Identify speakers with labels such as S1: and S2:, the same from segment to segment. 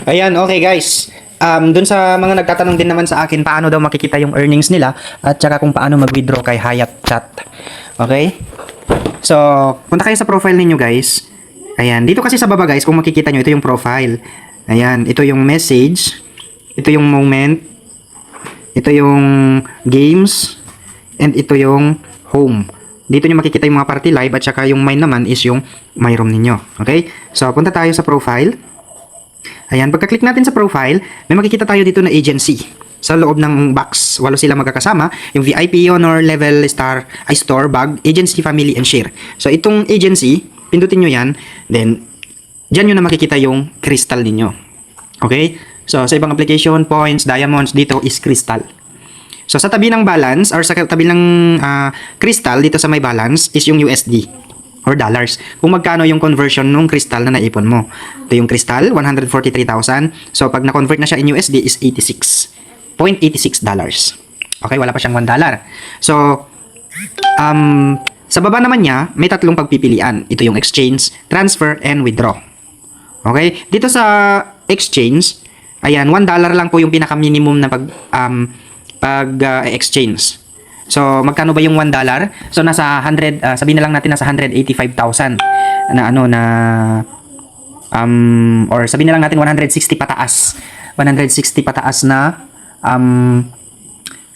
S1: Ayan, okay guys. Dun sa mga nagtatanong din naman sa akin paano daw makikita yung earnings nila at saka kung paano mag-withdraw kay Hayat Chat. Okay? So, punta kayo sa profile ninyo guys. Ayan, dito kasi sa baba guys, kung makikita nyo, ito yung profile. Ayan, ito yung message. Ito yung moment. Ito yung games. And ito yung home. Dito nyo makikita yung mga party live at saka yung mine naman is yung my room ninyo. Okay? So, punta tayo sa profile. Ayan, pagka-click natin sa profile, may makikita tayo dito na agency. Sa loob ng box, walo sila magkakasama. Yung VIP, Honor, Level, Star, Store, Bag, Agency, Family, and Share. So, itong agency, pindutin nyo yan. Then, dyan nyo na makikita yung crystal ninyo. Okay? So, sa ibang application, points, diamonds, dito is crystal. So, sa tabi ng balance, or sa tabi ng crystal, dito sa may balance, is yung USD. Or dollars. Kung magkano yung conversion nung crystal na naipon mo. Ito yung crystal, 143,000. So, pag na-convert na siya in USD is $86.86. Okay, wala pa siyang $1. So, sa baba naman niya, may tatlong pagpipilian. Ito yung exchange, transfer, and withdraw. Okay, dito sa exchange, ayan, $1 lang po yung pinaka-minimum na exchange. So, magkano ba yung $1? So, nasa 100, sabihin na lang natin nasa 185,000 na or sabihin na lang natin 160 pataas. 160 pataas na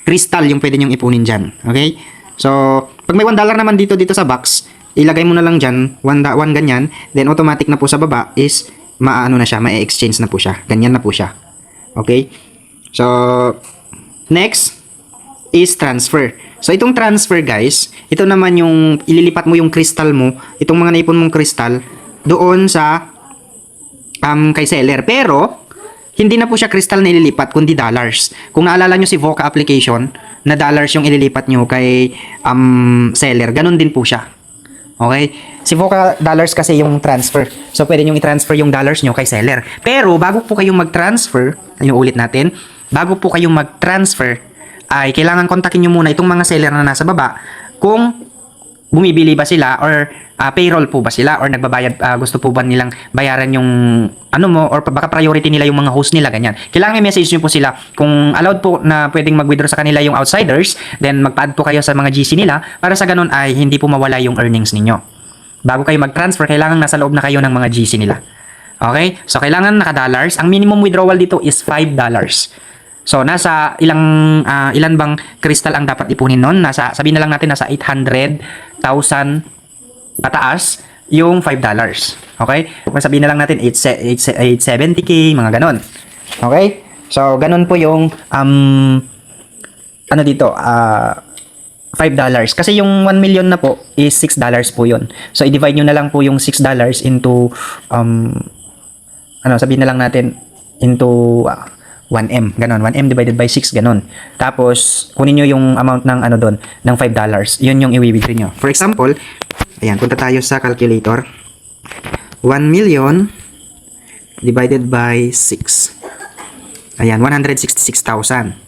S1: crystal yung pwede nyong ipunin dyan. Okay? So, pag may $1 naman dito sa box, ilagay mo na lang dyan, 1 ganyan, then automatic na po sa baba is maano na siya, ma-exchange na po siya. Ganyan na po siya. Okay? So, next is transfer. So, itong transfer guys, ito naman yung ililipat mo yung crystal mo, itong mga naipon mong crystal, doon sa kay seller. Pero, hindi na po siya crystal na ililipat, kundi dollars. Kung naalala nyo si Voca application, na dollars yung ililipat nyo kay seller, ganun din po siya. Okay? Si Voca dollars kasi yung transfer. So, pwede nyo i-transfer yung dollars nyo kay seller. Pero, bago po kayong mag-transfer, yung ulit natin, bago po kayong mag-transfer, ay kailangan kontakin nyo muna itong mga seller na nasa baba kung bumibili ba sila or payroll po ba sila or nagbabayad, gusto po ba nilang bayaran yung ano mo or baka priority nila yung mga host nila, ganyan. Kailangan i-message nyo po sila kung allowed po na pwedeng mag-withdraw sa kanila yung outsiders, then mag-add po kayo sa mga GC nila para sa ganun ay hindi po mawala yung earnings ninyo. Bago kayo mag-transfer, kailangan nasa loob na kayo ng mga GC nila. Okay? So, kailangan naka-dollars. Ang minimum withdrawal dito is $5. So, nasa ilan bang crystal ang dapat ipunin nun? Sabihin na lang natin, nasa 800,000 pataas yung $5. Okay? Sabihin na lang natin, 870k, mga ganon. Okay? So, ganon po yung, $5. Kasi yung 1 million na po is $6 po yun. So, i-divide nyo na lang po yung $6 into, sabihin na lang natin, into 1M, ganon. 1M divided by 6, ganon. Tapos, kunin nyo yung amount ng doon, ng $5. Yun yung i-withdraw nyo. For example, ayan, punta tayo sa calculator. 1 million divided by 6. Ayan, 166,000.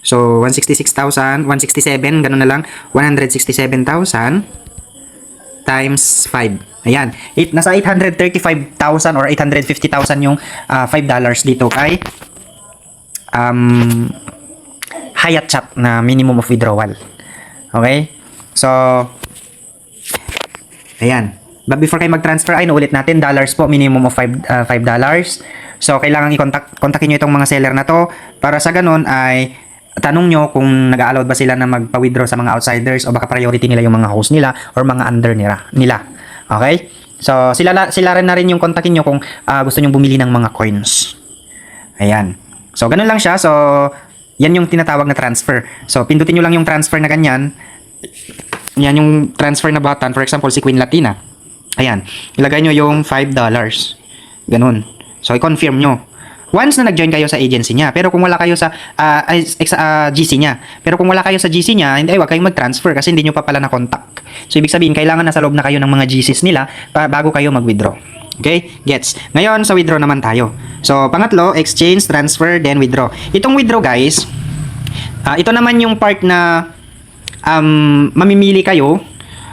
S1: So, 167, ganon na lang. 167,000 times 5. Ayan, nasa 835,000 or 850,000 yung $5 dito kay Hayat Chat na minimum of withdrawal. Okay? So, ayan. But before kayo mag-transfer, ay naulit natin, dollars po, minimum of $5. So, kailangan kontakin nyo itong mga seller na to para sa ganun ay tanong nyo kung nag-allowed ba sila na magpa-withdraw sa mga outsiders o baka priority nila yung mga host nila or mga under nila. Okay? So, sila rin na rin yung kontakin nyo kung gusto nyo bumili ng mga coins. Ayan. So, ganun lang siya. So, yan yung tinatawag na transfer. So, pindutin nyo lang yung transfer na ganyan. Yan yung transfer na button. For example, si Queen Latina. Ayan. Ilagay nyo yung $5. Ganun. So, i-confirm nyo. Once na nag-join kayo sa agency niya, pero kung wala kayo sa GC niya. Pero kung wala kayo sa GC niya, hindi, wag kayong mag-transfer kasi hindi nyo pa pala na-contact. So, ibig sabihin, kailangan nasa loob na kayo ng mga GCs nila bago kayo mag-withdraw. Okay? Gets. Ngayon, sa withdraw naman tayo. So, pangatlo, exchange, transfer, then withdraw. Itong withdraw, guys, ito naman yung part na mamimili kayo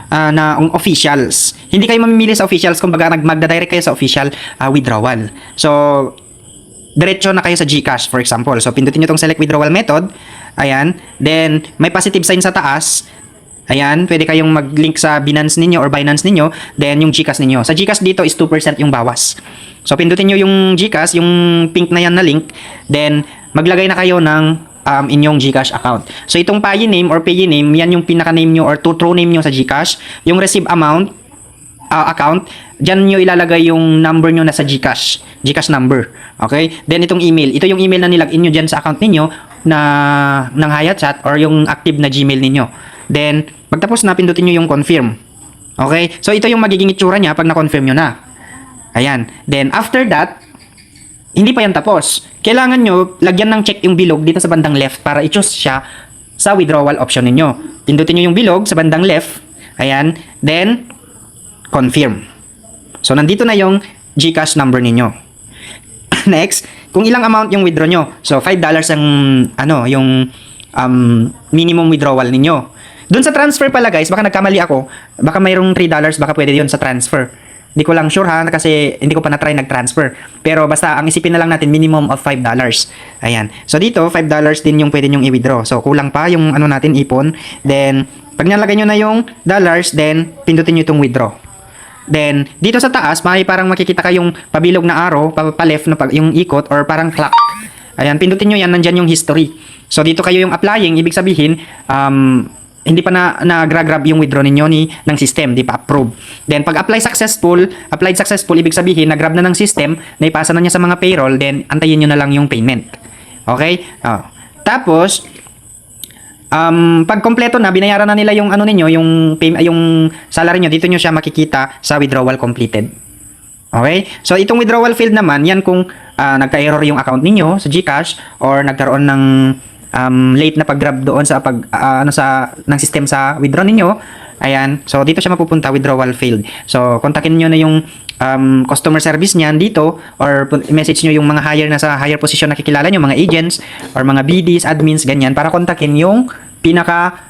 S1: na officials. Hindi kayo mamimili sa officials, kumbaga magda-direct kayo sa official withdrawal. So, diretso na kayo sa GCash, for example. So, pindutin nyo tong select withdrawal method. Ayan. Then, may positive sign sa taas. Ayan. Pwede kayong mag-link sa Binance ninyo or Binance ninyo. Then, yung GCash ninyo. Sa GCash dito is 2% yung bawas. So, pindutin nyo yung GCash, yung pink na yan na link. Then, maglagay na kayo ng inyong GCash account. So, itong pay name or pay name, yan yung pinaka-name nyo or true name nyo sa GCash. Yung receive amount, account, dyan nyo ilalagay yung number nyo na sa GCash number. Okay? Then itong email, ito yung email na nilagin nyo dyan sa account ninyo na ng HiyaChat or yung active na Gmail ninyo. Then, pagtapos na, pindutin nyo yung confirm. Okay? So ito yung magiging itsura niya pag na-confirm nyo na. Ayan. Then after that, hindi pa yan tapos. Kailangan nyo lagyan ng check yung bilog dito sa bandang left para i-choose siya sa withdrawal option ninyo. Pindutin nyo yung bilog sa bandang left. Ayan. Then, confirm. So, nandito na yung GCash number ninyo. Next, kung ilang amount yung withdraw nyo. So, $5 ang, yung minimum withdrawal ninyo. Doon sa transfer pala guys, baka nagkamali ako. Baka mayroong $3, baka pwede yun sa transfer. Hindi ko lang sure ha, kasi hindi ko pa na-try nag-transfer. Pero basta, ang isipin na lang natin, minimum of $5. Ayan. So, dito, $5 din yung pwede nyong i-withdraw. So, kulang pa yung natin ipon. Then, pag nalagay nyo na yung dollars, then, pindutin nyo itong withdraw. Then, dito sa taas, parang makikita kayong pabilog na arrow, pa-left na yung ikot, or parang clock. Ayan, pindutin nyo yan, nandyan yung history. So, dito kayo yung applying, ibig sabihin, hindi pa na-grab yung withdraw ninyo ng system, di pa approve. Then, pag applied successful, ibig sabihin, na-grab na ng system, naipasa na niya sa mga payroll, then, antayin nyo na lang yung payment. Okay? Tapos, pag kompleto na, binayaran na nila yung ninyo, yung salary nyo, dito nyo siya makikita sa withdrawal completed. Okay? So, itong withdrawal field naman, yan kung nagka-error yung account ninyo sa GCash or nagkaroon ng late na pag-grab doon sa ng system sa withdraw ninyo. Ayan. So, dito siya mapupunta, withdrawal failed. So, kontakin nyo na yung customer service niyan dito or message nyo yung mga higher position na kikilala nyo, mga agents or mga BDs, admins, ganyan, para kontakin yung pinaka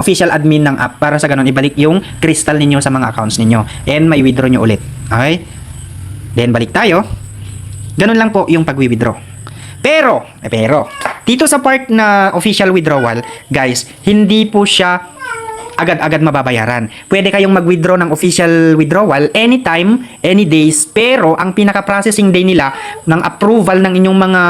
S1: official admin ng app para sa ganun ibalik yung crystal ninyo sa mga accounts ninyo and may withdraw nyo ulit. Okay? Then, balik tayo. Ganun lang po yung pag-withdraw. Pero, dito sa part na official withdrawal, guys, hindi po siya agad-agad mababayaran. Pwede kayong mag-withdraw ng official withdrawal anytime, any days, pero ang pinaka-processing day nila ng approval ng inyong mga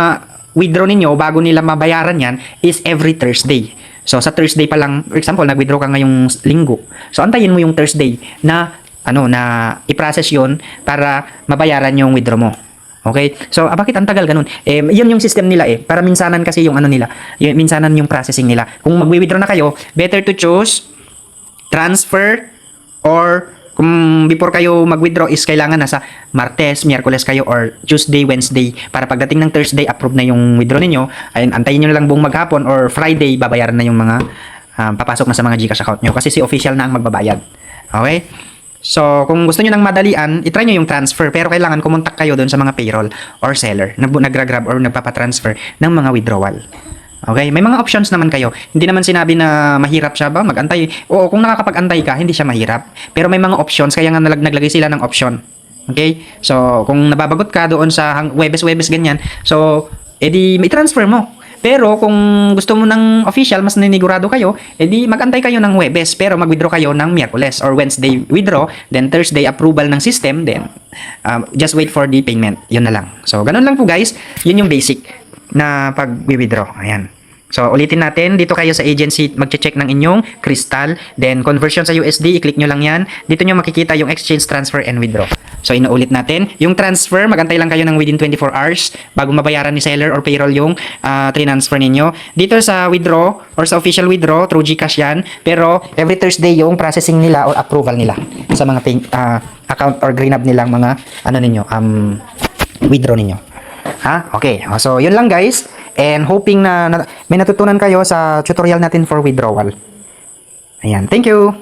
S1: withdraw ninyo bago nila mabayaran yan is every Thursday. So, sa Thursday pa lang, for example, nag-withdraw ka ngayong linggo. So, antayin mo yung Thursday na i-process yun para mabayaran yung withdraw mo. Okay? So, bakit ang tagal ganun? Yun yung system nila para minsanan kasi yung nila. Minsanan yung processing nila. Kung mag-withdraw na kayo, better to choose transfer or kung before kayo mag-withdraw is kailangan nasa Martes, Miyerkules kayo or Tuesday, Wednesday para pagdating ng Thursday approve na yung withdraw ninyo. Ayun, antayin nyo na lang buong maghapon or Friday babayaran na yung mga papasok na sa mga GCash account nyo kasi si official na ang magbabayad. Okay? So, kung gusto nyo ng madalian, itry nyo yung transfer pero kailangan kumontak kayo doon sa mga payroll or seller na nagra-grab or nagpapatransfer ng mga withdrawal. Okay? May mga options naman kayo. Hindi naman sinabi na mahirap siya ba mag-antay. Oo, kung nakakapag-antay ka, hindi siya mahirap. Pero may mga options, kaya nga naglagay sila ng option. Okay? So, kung nababagot ka doon sa Webes ganyan, so, edi may transfer mo. Pero kung gusto mo ng official, mas ninigurado kayo, edi mag-antay kayo ng Webes, pero mag-withdraw kayo ng Miyerkules or Wednesday withdraw, then Thursday approval ng system, then just wait for the payment. Yun na lang. So, ganun lang po guys. Yun yung basic na pag-withdraw. Ayan. So, ulitin natin. Dito kayo sa agency, mag-check ng inyong crystal. Then, conversion sa USD, i-click nyo lang yan. Dito nyo makikita yung exchange, transfer, and withdraw. So, inuulit natin. Yung transfer, magantay lang kayo ng within 24 hours bago mabayaran ni seller or payroll yung transfer ninyo. Dito sa withdraw or sa official withdraw, through GCash yan. Pero, every Thursday yung processing nila or approval nila sa mga account or green up nilang mga withdraw ninyo. Ha? Okay. So, yun lang guys. And hoping na may natutunan kayo sa tutorial natin for withdrawal. Ayan. Thank you!